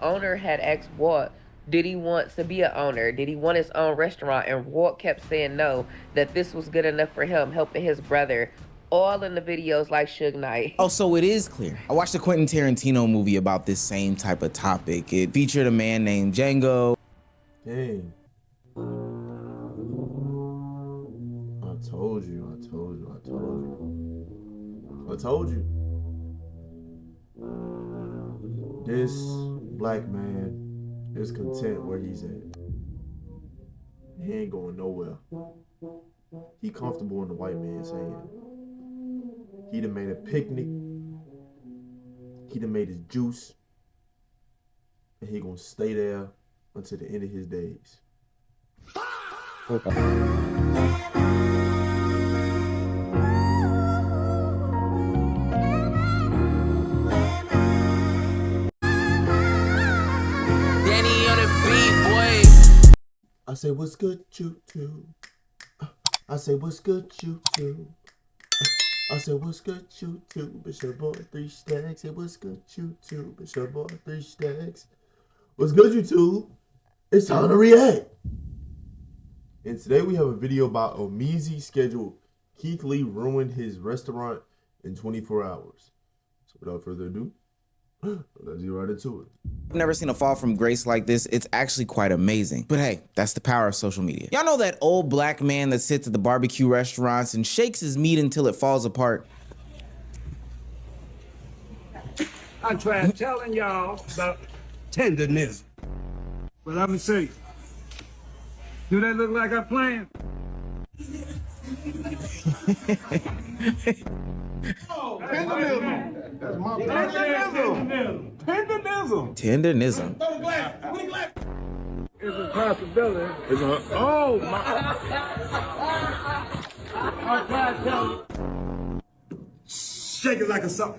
owner had asked Walt, did he want to be an owner? Did he want his own restaurant? And Walt kept saying no, that this was good enough for him, helping his brother. All in the videos like Suge Knight. Oh, so it is clear. I watched a Quentin Tarantino movie about this same type of topic. It featured a man named Django. Dang. I told you. This black man is content where he's at. He ain't going nowhere. He comfortable in the white man's hand. He done made a picnic. He done made his juice. And he gonna stay there until the end of his days. I say, what's good, you two? I say, what's good, you two? I said, what's good, you two? It's your boy, 3 Stacks. Say, what's good, you two? It's your boy, 3 Stacks. What's good, you two? It's time to react. And today we have a video about Omeezy schedule. Keith Lee ruined his restaurant in 24 hours. So without further ado, let's get right into it. I've never seen a fall from grace like this. It's actually quite amazing. But hey, that's the power of social media. Y'all know that old black man that sits at the barbecue restaurants and shakes his meat until it falls apart? I tried telling y'all about tenderness. But let me see. Do that look like I'm playing? Oh, tenderism. That's my tenderism. Tenderism. It's a possibility. Oh my. I tried to tell you. Shake it like a sock.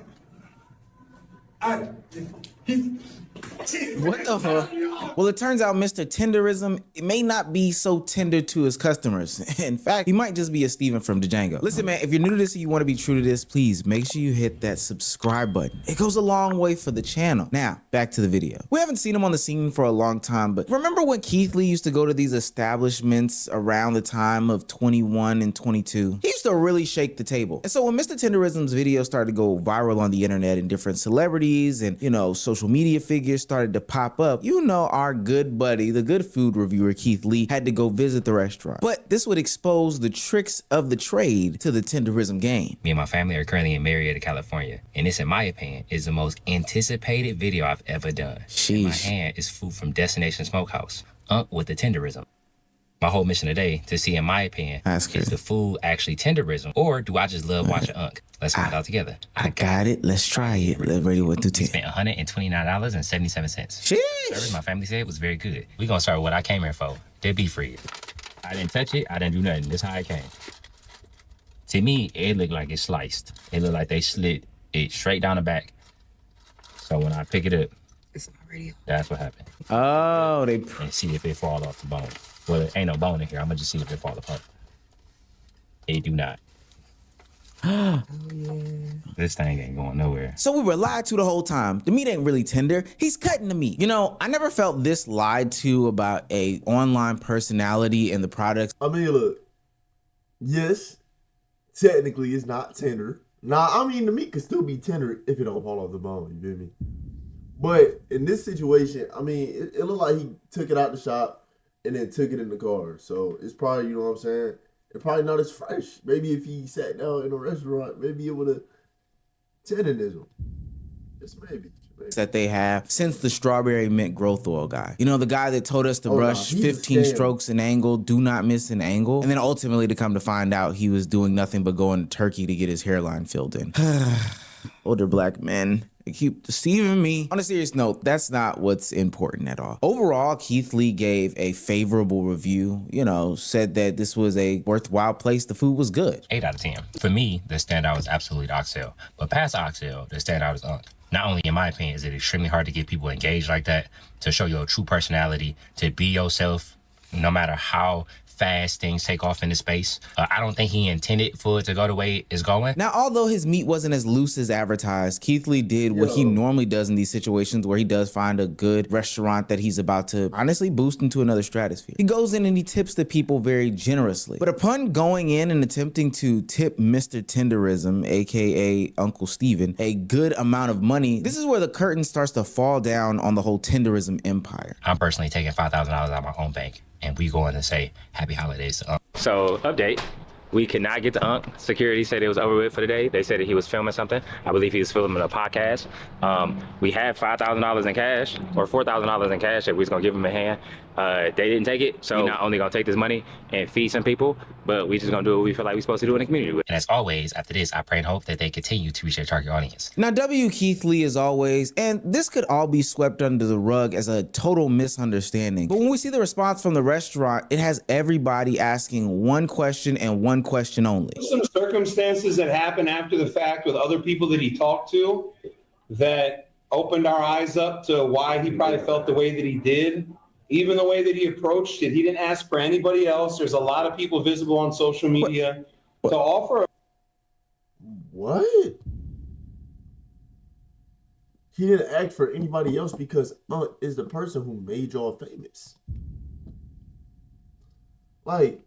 What the fuck? Well, it turns out Mr. Tenderism, it may not be so tender to his customers. In fact, he might just be a Steven from Django. Listen, man, if you're new to this and you want to be true to this, please make sure you hit that subscribe button. It goes a long way for the channel. Now, back to the video. We haven't seen him on the scene for a long time, but remember when Keith Lee used to go to these establishments around the time of 21 and 22? He used to really shake the table. And so when Mr. Tenderism's video started to go viral on the internet and different celebrities and, you know, social media figures started to pop up, you know, our good buddy, the good food reviewer Keith Lee, had to go visit the restaurant. But this would expose the tricks of the trade to the tenderism game. Me and my family are currently in Marietta, California, and this, in my opinion, is the most anticipated video I've ever done. Sheesh. In my hand is food from Destination Smokehouse, with the tenderism. My whole mission today to see, in my opinion, is the food actually tenderism, or do I just love watching Unc? Let's find out together. I got it. Let's try it. Let's ready 1 through 10. Spent $129.77. Sheesh. My family said it was very good. We're gonna start with what I came here for. That beef rib. I didn't touch it. I didn't do nothing. This is how it came. To me, it looked like it's sliced. It looked like they slit it straight down the back. So when I pick it up, It's already. that's what happened. Oh, they. And see if it fall off the bone. Well, there ain't no bone in here. I'm gonna just see if it fall apart. It do not. Oh, yeah. This thing ain't going nowhere. So we were lied to the whole time. The meat ain't really tender. He's cutting the meat. You know, I never felt this lied to about a online personality and the products. I mean, look. Yes, technically it's not tender. Nah, I mean, the meat could still be tender if it don't fall off the bone. You feel me? But in this situation, I mean, it looked like he took it out the shop and then took it in the car. So it's probably, you know what I'm saying? It's probably not as fresh. Maybe if he sat down in a restaurant, maybe it would have tenderism. Just maybe. That they have since the strawberry mint growth oil guy. You know, the guy that told us to brush 15 strokes an angle, do not miss an angle. And then ultimately to come to find out he was doing nothing but going to Turkey to get his hairline filled in. Older black men, they keep deceiving me. On a serious note, that's not what's important at all. Overall, Keith Lee gave a favorable review, you know, said that this was a worthwhile place. The food was good. 8 out of 10. For me, the standout was absolutely Oxtail. But past Oxtail, the standout is Unc. Not only, in my opinion, is it extremely hard to get people engaged like that, to show your true personality, to be yourself, no matter how fast things take off in the space. I don't think he intended for it to go the way it's going. Now, although his meat wasn't as loose as advertised, Keith Lee did what he normally does in these situations where he does find a good restaurant that he's about to honestly boost into another stratosphere. He goes in and he tips the people very generously. But upon going in and attempting to tip Mr. Tenderism, aka Uncle Steven, a good amount of money, this is where the curtain starts to fall down on the whole Tenderism empire. I'm personally taking $5,000 out of my own bank, and we going to say happy holidays to Unc. So, update. We could not get to Unc. Security said it was over with for the day. They said that he was filming something. I believe he was filming a podcast. We had $5,000 in cash, or $4,000 in cash that we was gonna give him a hand. They didn't take it, so we not only gonna take this money and feed some people, but we just gonna do what we feel like we're supposed to do in the community. And as always, after this, I pray and hope that they continue to reach their target audience. Now, W. Keith Lee as always, and this could all be swept under the rug as a total misunderstanding. But when we see the response from the restaurant, it has everybody asking one question and one question only. Some circumstances that happened after the fact with other people that he talked to that opened our eyes up to why he probably felt the way that he did. Even the way that he approached it, he didn't ask for anybody else. There's a lot of people visible on social media to offer. What? He didn't ask for anybody else because Aunt is the person who made y'all famous. Like,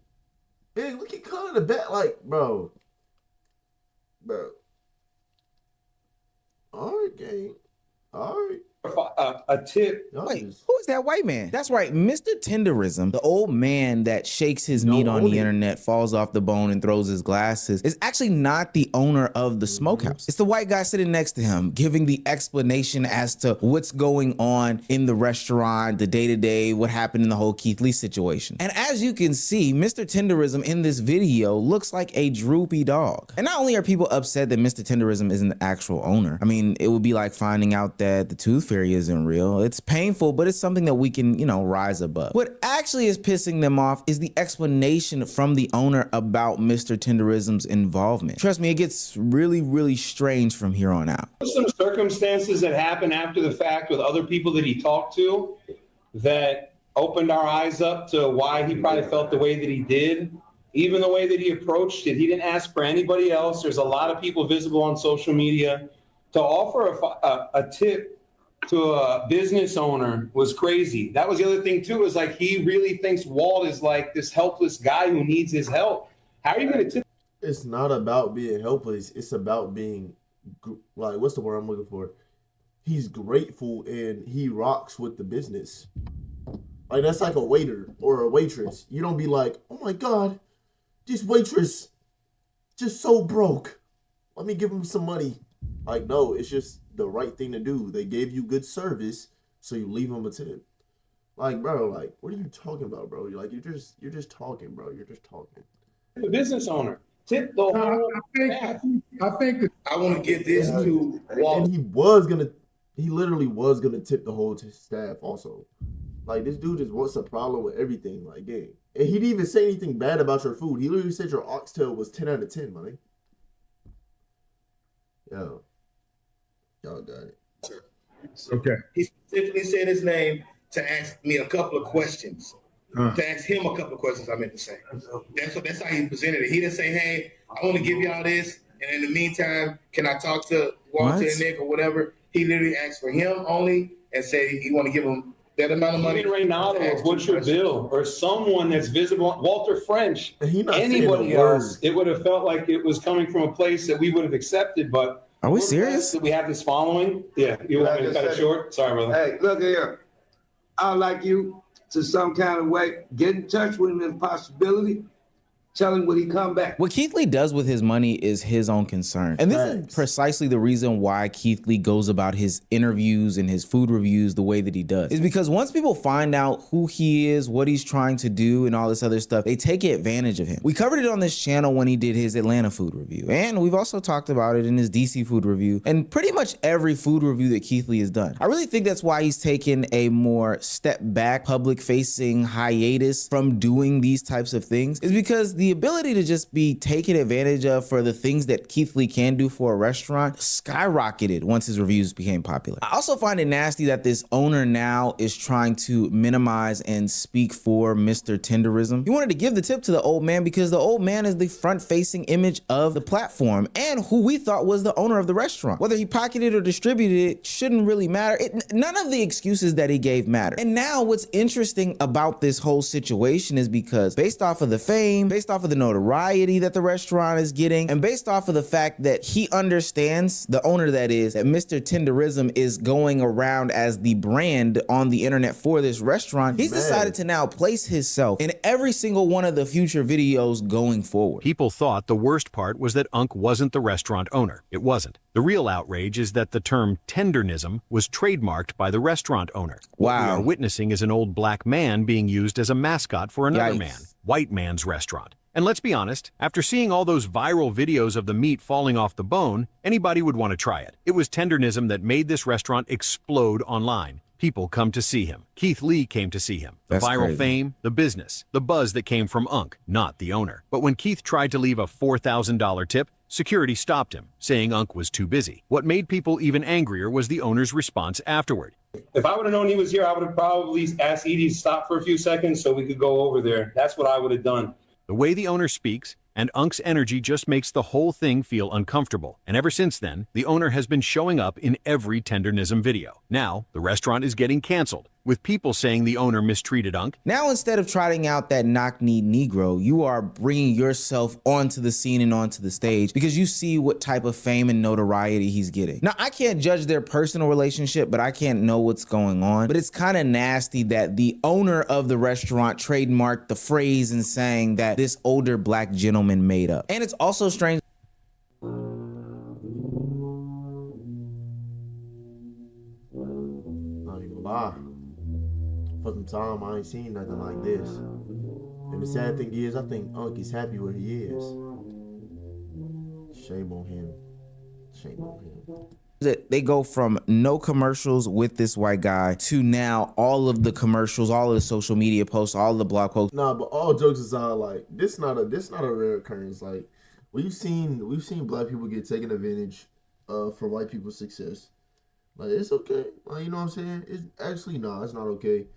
hey, look at Con in the back. Like, bro. All right, gang. All right. A tip. Wait, who is that white man? That's right, Mr. Tenderism, the old man that shakes his meat on the internet, falls off the bone and throws his glasses, is actually not the owner of the Smokehouse. It's the white guy sitting next to him, giving the explanation as to what's going on in the restaurant, the day-to-day, what happened in the whole Keith Lee situation. And as you can see, Mr. Tenderism in this video looks like a droopy dog. And not only are people upset that Mr. Tenderism isn't the actual owner, I mean, it would be like finding out that the Tooth Fairy isn't real. It's painful, but it's something that we can, rise above. What actually is pissing them off is the explanation from the owner about Mr. Tenderism's involvement. Trust me, it gets really, really strange from here on out. Some circumstances that happened after the fact with other people that he talked to that opened our eyes up to why he probably felt the way that he did. Even the way that he approached it, he didn't ask for anybody else. There's a lot of people visible on social media to offer a tip to a business owner was crazy. That was the other thing too, is like he really thinks Walt is like this helpless guy who needs his help. How are you going to tip? It's not about being helpless. It's about being, like, what's the word I'm looking for? He's grateful and he rocks with the business. Like, that's like a waiter or a waitress. You don't be like, oh my God, this waitress just so broke. Let me give him some money. Like, no, it's just the right thing to do. They gave you good service, so you leave them a tip. Like, bro, like, what are you talking about, bro? You're just talking, bro. You're just talking. The business owner. Tip the whole staff. I think that I want to get this to Walt. And he literally was gonna tip the whole staff also. Like, this dude just wants a problem with everything. Like, dang. And he didn't even say anything bad about your food. He literally said your oxtail was 10 out of 10, man. Yo. Y'all got it. okay. He specifically said his name to ask me a couple of questions. To ask him a couple of questions, I meant to say. That's how he presented it. He didn't say, hey, I want to give y'all this, and in the meantime, can I talk to Walter and Nick or whatever? He literally asked for him only and said he want to give him that amount of money. Even Reynaldo, what's your bill? Or someone that's visible, Walter French, He anybody else, it would have felt like it was coming from a place that we would have accepted, but are we serious? that we have this following? Yeah, you want me to cut it short? Sorry, brother. Hey, look here. I'd like you to some kind of way get in touch with him if possibility. Tell him when he come back. What Keith Lee does with his money is his own concern. And this is precisely the reason why Keith Lee goes about his interviews and his food reviews the way that he does. Is because once people find out who he is, what he's trying to do, and all this other stuff, they take advantage of him. We covered it on this channel when he did his Atlanta food review. And we've also talked about it in his DC food review and pretty much every food review that Keith Lee has done. I really think that's why he's taken a more step back, public facing hiatus from doing these types of things, is because the the ability to just be taken advantage of for the things that Keith Lee can do for a restaurant skyrocketed once his reviews became popular. I also find it nasty that this owner now is trying to minimize and speak for Mr. Tenderism. He wanted to give the tip to the old man because the old man is the front-facing image of the platform and who we thought was the owner of the restaurant. Whether he pocketed or distributed it shouldn't really matter. None of the excuses that he gave matter. And now what's interesting about this whole situation is because based off of the fame, based off of the notoriety that the restaurant is getting, and based off of the fact that he understands, the owner that is, that Mr. Tenderism is going around as the brand on the internet for this restaurant, he's decided to now place himself in every single one of the future videos going forward. People thought the worst part was that Unc wasn't the restaurant owner. It wasn't. The real outrage is that the term tendernism was trademarked by the restaurant owner. What we are witnessing is an old black man being used as a mascot for another man, white man's restaurant. And let's be honest, after seeing all those viral videos of the meat falling off the bone, anybody would want to try it. It was tendernism that made this restaurant explode online. People come to see him. Keith Lee came to see him. The viral fame, the business, the buzz that came from Unc, not the owner. But when Keith tried to leave a $4,000 tip, security stopped him, saying Unc was too busy. What made people even angrier was the owner's response afterward. If I would have known he was here, I would have probably asked Edie to stop for a few seconds so we could go over there. That's what I would have done. The way the owner speaks and Unc's energy just makes the whole thing feel uncomfortable. And ever since then, the owner has been showing up in every tendernism video. Now, the restaurant is getting canceled, with people saying the owner mistreated Unc. Now, instead of trotting out that knock-kneed Negro, you are bringing yourself onto the scene and onto the stage because you see what type of fame and notoriety he's getting. Now, I can't judge their personal relationship, but I can't know what's going on. But it's kind of nasty that the owner of the restaurant trademarked the phrase and saying that this older black gentleman made up. And it's also strange. Not even gonna lie. For some time, I ain't seen nothing like this. And the sad thing is, I think Unc is happy where he is. Shame on him. Shame on him. That they go from no commercials with this white guy to now all of the commercials, all of the social media posts, all of the blog posts. Nah, but all jokes aside, like this not a rare occurrence. Like we've seen black people get taken advantage of for white people's success. Like it's okay. Like, you know what I'm saying? It's actually it's not okay.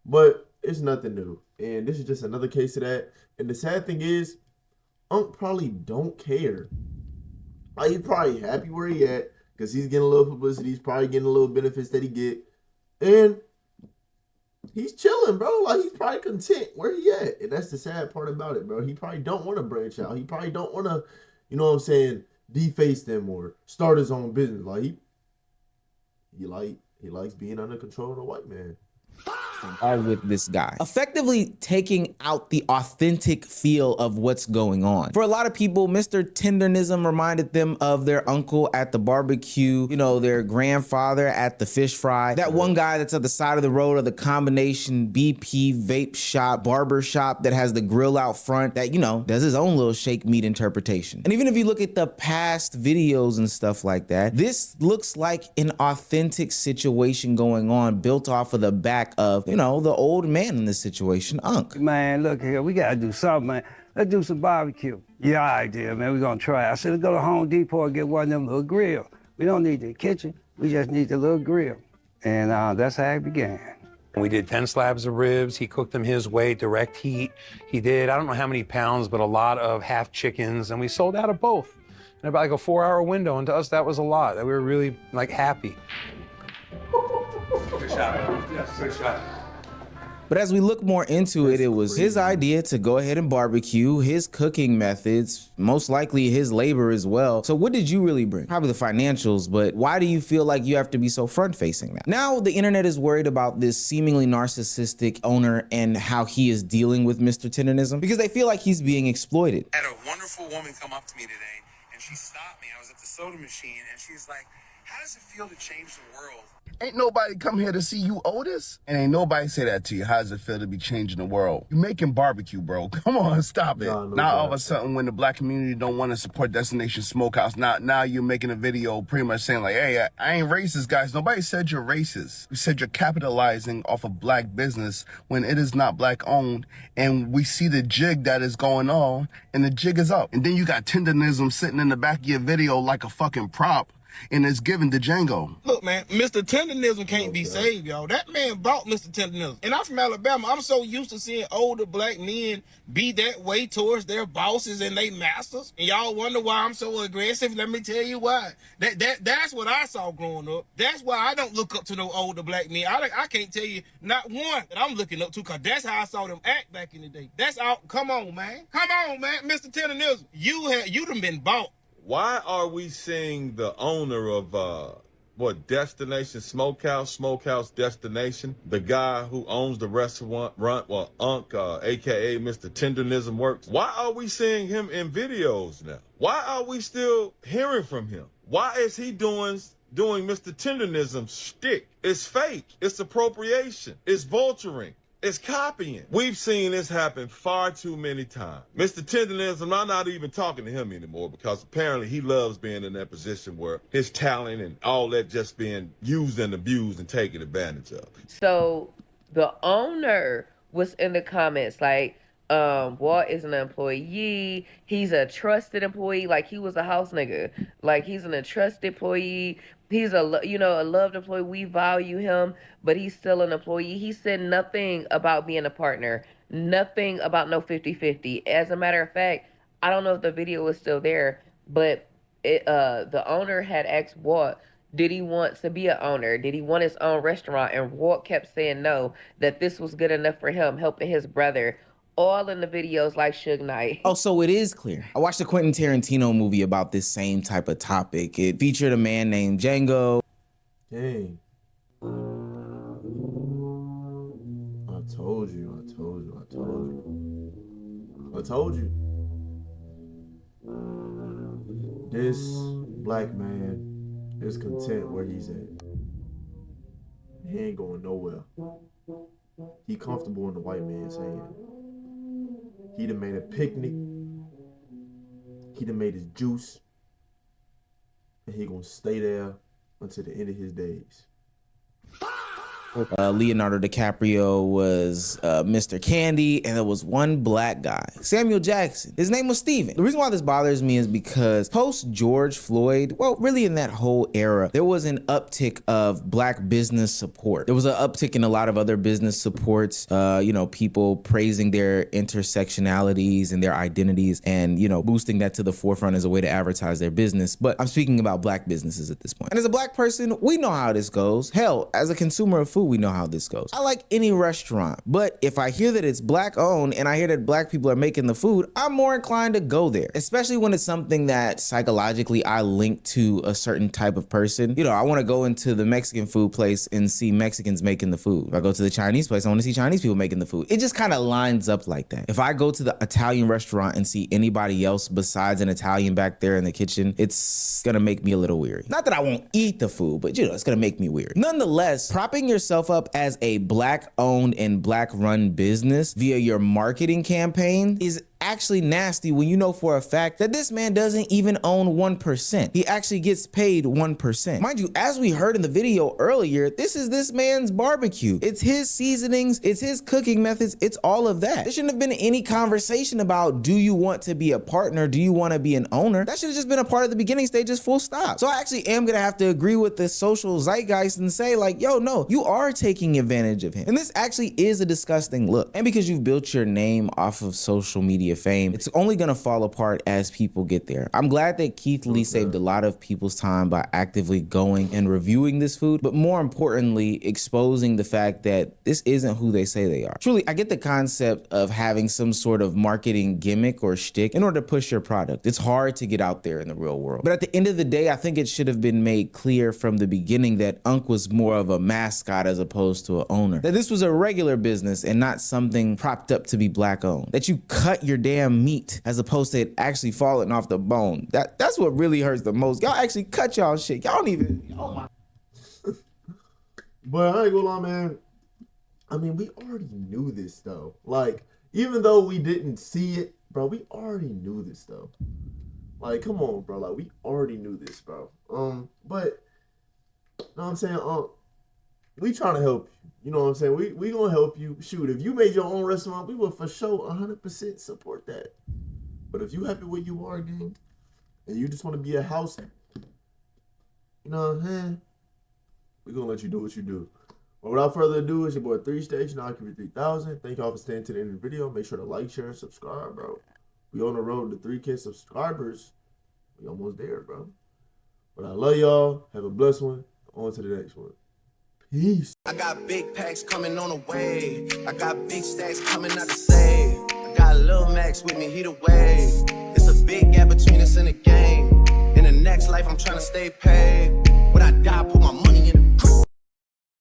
But it's nothing new. And this is just another case of that. And the sad thing is, Unc probably don't care. Like he's probably happy where he at. Because he's getting a little publicity. He's probably getting a little benefits that he get. And he's chilling, bro. Like, he's probably content where he at. And that's the sad part about it, bro. He probably don't want to branch out. He probably don't want to, you know what I'm saying, deface them or start his own business. Like, he likes being under control of the white man. Are with this guy, effectively taking out the authentic feel of what's going on. For a lot of people, Mr. Tendernism reminded them of their uncle at the barbecue, you know, their grandfather at the fish fry, that one guy that's at the side of the road of the combination BP vape shop, barber shop that has the grill out front that, you know, does his own little shake meat interpretation. And even if you look at the past videos and stuff like that, this looks like an authentic situation going on built off of the back of, you know, the old man in this situation, Unc. Man, look here, we gotta do something, man. Let's do some barbecue. Yeah, idea, man, we're gonna try. I said, let's go to Home Depot and get one of them little grills. We don't need the kitchen, we just need the little grill. And that's how it began. We did 10 slabs of ribs. He cooked them his way, direct heat. He did, I don't know how many pounds, but a lot of half chickens, and we sold out of both in about like a 4-hour window. And to us, that was a lot. We were really like happy. Good shot. Yes, good shot. But as we look more into it, it was his idea to go ahead and barbecue, his cooking methods, most likely his labor as well. So what did you really bring? Probably the financials, but why do you feel like you have to be so front-facing now? Now the internet is worried about this seemingly narcissistic owner and how he is dealing with Mr. Tendernism because they feel like he's being exploited. I had a wonderful woman come up to me today and she stopped me. I was at the soda machine and she's like, How does it feel to change the world? Ain't nobody come here to see you, Otis. And ain't nobody say that to you. How does it feel to be changing the world? You making barbecue, bro. Come on, stop it. Now all of a sudden when the black community don't want to support Destination Smokehouse, now you're making a video pretty much saying like, hey, I ain't racist, guys. Nobody said you're racist. You said you're capitalizing off of black business when it is not black owned. And we see the jig that is going on and the jig is up. And then you got tendonism sitting in the back of your video like a fucking prop. And it's given to Django. Look, man, Mr. Tendonism can't be saved, y'all. That man bought Mr. Tendonism. And I'm from Alabama. I'm so used to seeing older black men be that way towards their bosses and their masters. And y'all wonder why I'm so aggressive. Let me tell you why. That's what I saw growing up. That's why I don't look up to no older black men. I can't tell you not one that I'm looking up to, because that's how I saw them act back in the day. That's all. Come on, man. Come on, man. Mr. Tendonism, you done been bought. Why are we seeing the owner of Destination Smokehouse Destination, the guy who owns the restaurant, well, Unc, aka Mr. Tendonism Works? Why are we seeing him in videos now? Why are we still hearing from him? Why is he doing Mr. Tendonism's shtick? It's fake. It's appropriation. It's vulturing. It's copying. We've seen this happen far too many times. Mr. Tendonism, I'm not even talking to him anymore, because apparently he loves being in that position where his talent and all that just being used and abused and taken advantage of. So the owner was in the comments like, Walt is an employee. He's a trusted employee. Like, he was a house nigga. Like, he's a trusted employee. He's a loved employee. We value him, but he's still an employee. He said nothing about being a partner. Nothing about no 50-50. As a matter of fact, I don't know if the video is still there, but the owner had asked Walt, did he want to be an owner? Did he want his own restaurant? And Walt kept saying no, that this was good enough for him, helping his brother. All in the videos like Suge Knight. Oh, so it is clear. I watched a Quentin Tarantino movie about this same type of topic. It featured a man named Django. Dang. I told you. This black man is content where he's at. He ain't going nowhere. He comfortable in the white man's hand. He done made a picnic. He done made his juice. And he gonna stay there until the end of his days. Leonardo DiCaprio was Mr. Candy, and there was one black guy, Samuel Jackson. His name was Steven. The reason why this bothers me is because post George Floyd, well, really in that whole era, there was an uptick of black business support. There was an uptick in a lot of other business supports, people praising their intersectionalities and their identities and, boosting that to the forefront as a way to advertise their business. But I'm speaking about black businesses at this point. And as a black person, we know how this goes. Hell, as a consumer of food, we know how this goes. I like any restaurant, but if I hear that it's black owned and I hear that black people are making the food, I'm more inclined to go there, especially when it's something that psychologically I link to a certain type of person. I want to go into the Mexican food place and see Mexicans making the food. If I go to the Chinese place, I want to see Chinese people making the food. It just kind of lines up like that. If I go to the Italian restaurant and see anybody else besides an Italian back there in the kitchen, it's gonna make me a little weary. Not that I won't eat the food, but it's gonna make me weary. Nonetheless, propping yourself up as a black owned and black run business via your marketing campaign is actually nasty when you know for a fact that this man doesn't even own 1%. He actually gets paid 1%. Mind you, as we heard in the video earlier, this is this man's barbecue. It's his seasonings, it's his cooking methods, it's all of that. There shouldn't have been any conversation about, do you want to be a partner? Do you want to be an owner? That should have just been a part of the beginning stages, full stop. So I actually am gonna have to agree with the social zeitgeist and say like, yo, no, you are taking advantage of him. And this actually is a disgusting look. And because you've built your name off of social media fame, it's only gonna fall apart as people get there. I'm glad that Keith Lee saved a lot of people's time by actively going and reviewing this food, but more importantly, exposing the fact that this isn't who they say they are. Truly, I get the concept of having some sort of marketing gimmick or shtick in order to push your product. It's hard to get out there in the real world. But at the end of the day, I think it should have been made clear from the beginning that Unc was more of a mascot as opposed to an owner. That this was a regular business and not something propped up to be black owned. That you cut your damn meat as opposed to it actually falling off the bone. That's what really hurts the most. Y'all actually cut y'all shit. Y'all don't even, oh my. But I ain't gonna lie, man. I mean, we already knew this, though. Like, even though we didn't see it, bro, we already knew this, though. Like, come on, bro. Like, we already knew this, bro. But, you know what I'm saying? We trying to help you. You know what I'm saying? We gonna help you. Shoot, if you made your own restaurant, we will for sure 100% support that. But if you happy where you are, gang, and you just want to be a house, you know what I'm saying? We're gonna let you do what you do. But without further ado, it's your boy 3 Station. I'll give you 3,000. Thank y'all for staying to the end of the video. Make sure to like, share, and subscribe, bro. We on the road to 3K subscribers. We almost there, bro. But I love y'all. Have a blessed one. On to the next one. Peace. I got big packs coming on the way. I got big stacks coming out to save. I got Lil Max with me, he the way. It's a big gap between us in the game. In the next life, I'm trying to stay paid. When I die, put my money